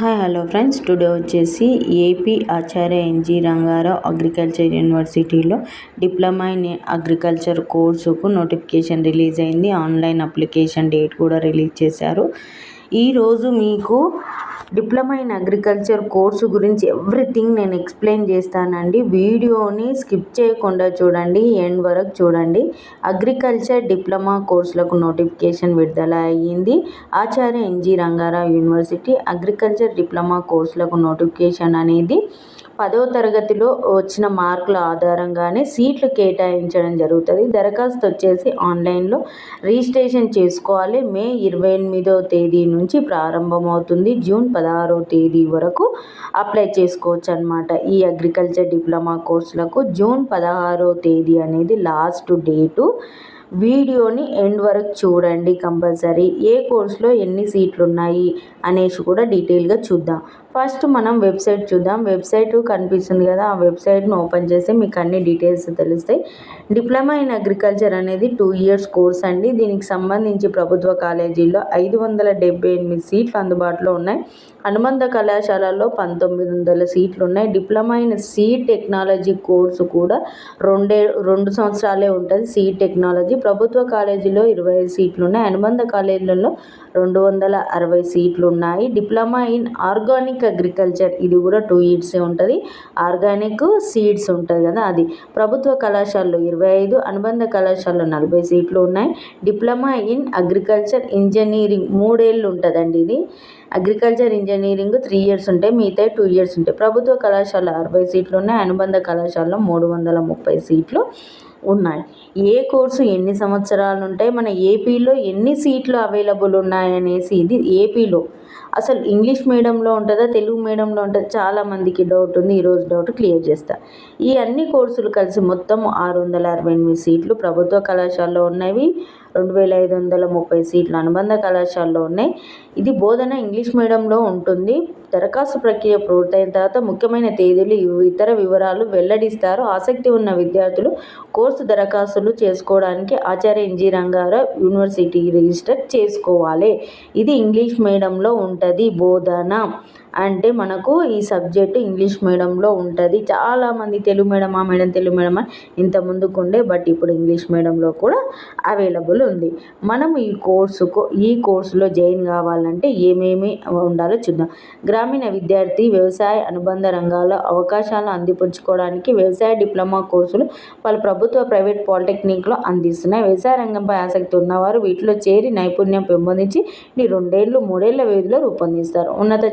Hi hello friends, today వచ్చేసి AP ఆచార్య NG Rangarao agriculture యూనివర్సిటీలో diploma in agriculture కోర్సుకు notification release అయింది. ఆన్లైన్ అప్లికేషన్ డేట్ కూడా రిలీజ్ చేశారు. ఈరోజు మీకు డిప్లొమా ఇన్ అగ్రికల్చర్ కోర్సు గురించి ఎవ్రీథింగ్ నేను ఎక్స్ప్లెయిన్ చేస్తానండి. వీడియోని స్కిప్ చేయకుండా చూడండి, ఎండ్ వరకు చూడండి. అగ్రికల్చర్ డిప్లొమా కోర్సులకు నోటిఫికేషన్ విడుదల అయ్యింది. Acharya NG Rangarao university agriculture diploma కోర్సులకు నోటిఫికేషన్ అనేది 10వ తరగతిలో వచ్చిన మార్కుల ఆధారంగానే సీట్లు కేటాయించడం జరుగుతుంది. దరఖాస్తు వచ్చేసి ఆన్లైన్లో రిజిస్ట్రేషన్ చేసుకోవాలి. మే 28వ తేదీ నుంచి ప్రారంభమవుతుంది. జూన్ 16వ తేదీ వరకు అప్లై చేసుకోవచ్చు అన్నమాట. ఈ అగ్రికల్చర్ డిప్లొమా కోర్సులకు జూన్ 16వ తేదీ అనేది లాస్ట్ డేటు. వీడియోని ఎండ్ వరకు చూడండి కంపల్సరీ. ఏ కోర్సులో ఎన్ని సీట్లు ఉన్నాయి అనేసి కూడా డీటెయిల్గా చూద్దాం. ఫస్ట్ మనం వెబ్సైట్ చూద్దాం. వెబ్సైట్ కనిపిస్తుంది కదా, ఆ వెబ్సైట్ను ఓపెన్ చేస్తే మీకు అన్ని డీటెయిల్స్ తెలుస్తాయి. డిప్లొమా ఇన్ అగ్రికల్చర్ అనేది 2 years కోర్స్ అండి. దీనికి సంబంధించి ప్రభుత్వ కాలేజీల్లో 578 సీట్లు అందుబాటులో ఉన్నాయి. అనుబంధ కళాశాలల్లో 1900 సీట్లు ఉన్నాయి. Diploma in seed technology course కూడా 2 సంవత్సరాలే ఉంటుంది. సీడ్ టెక్నాలజీ ప్రభుత్వ కాలేజీలో 25 సీట్లు ఉన్నాయి. అనుబంధ కాలేజీలలో 260 సీట్లు ఉన్నాయి. డిప్లొమా ఇన్ ఆర్గానిక్ అగ్రికల్చర్ ఇది కూడా 2 years ఉంటుంది. ఆర్గానిక్ సీడ్స్ ఉంటుంది కదా, అది ప్రభుత్వ కళాశాలలో 25, అనుబంధ కళాశాలలో 40 సీట్లు ఉన్నాయి. డిప్లొమా ఇన్ అగ్రికల్చర్ ఇంజనీరింగ్ 3 ఏళ్ళు ఉంటుందండి. ఇది అగ్రికల్చర్ ఇంజనీరింగ్ 3 years ఉంటాయి, మిగతా 2 years ఉంటాయి. ప్రభుత్వ కళాశాల 60 సీట్లు ఉన్నాయి. అనుబంధ కళాశాలలో 330 సీట్లు ఉన్నాయి. ఏ కోర్సు ఎన్ని సంవత్సరాలు ఉంటాయి, మన ఏపీలో ఎన్ని సీట్లు అవైలబుల్ ఉన్నాయనేసి, ఇది ఏపీలో అసలు ఇంగ్లీష్ మీడియంలో ఉంటుందా తెలుగు మీడియంలో ఉంటుందా చాలామందికి డౌట్ ఉంది. ఈరోజు డౌట్ క్లియర్ చేస్తా. ఈ అన్ని కోర్సులు కలిసి మొత్తం 668 సీట్లు ప్రభుత్వ కళాశాలలో ఉన్నవి, 2530 సీట్లు అనుబంధ కళాశాలలో ఉన్నాయి. ఇది బోధన ఇంగ్లీష్ మీడియంలో ఉంటుంది. దరఖాస్తు ప్రక్రియ పూర్తయిన తర్వాత ముఖ్యమైన తేదీలు ఇతర వివరాలు వెల్లడిస్తారు. ఆసక్తి ఉన్న విద్యార్థులు కోర్సు దరఖాస్తులు చేసుకోవడానికి ఆచార్య ఎన్జీ రంగారావు యూనివర్సిటీ రిజిస్టర్ చేసుకోవాలి. ఇది ఇంగ్లీష్ మీడియంలో ఉంటుంది. బోధన అంటే మనకు ఈ సబ్జెక్టు ఇంగ్లీష్ మీడియంలో ఉంటుంది. చాలామంది తెలుగు మీడియం తెలుగు మీడియం ఇంత ముందుకు ఉండే, బట్ ఇప్పుడు ఇంగ్లీష్ మీడియంలో కూడా అవైలబుల్ ఉంది. మనం ఈ కోర్సులో జాయిన్ కావాలంటే ఏమేమి ఉండాలో చూద్దాం. గ్రామీణ విద్యార్థి వ్యవసాయ అనుబంధ రంగాల్లో అవకాశాలను అందిపుచ్చుకోవడానికి వ్యవసాయ డిప్లొమా కోర్సులు పలు ప్రభుత్వ ప్రైవేట్ పాలిటెక్నిక్లో అందిస్తున్నాయి. వ్యవసాయ రంగంపై ఆసక్తి ఉన్నవారు వీటిలో చేరి నైపుణ్యం పెంపొందించి 2 ఏళ్ళు 3 ఏళ్ల వ్యవధిలో రూపొందిస్తారు. ఉన్నత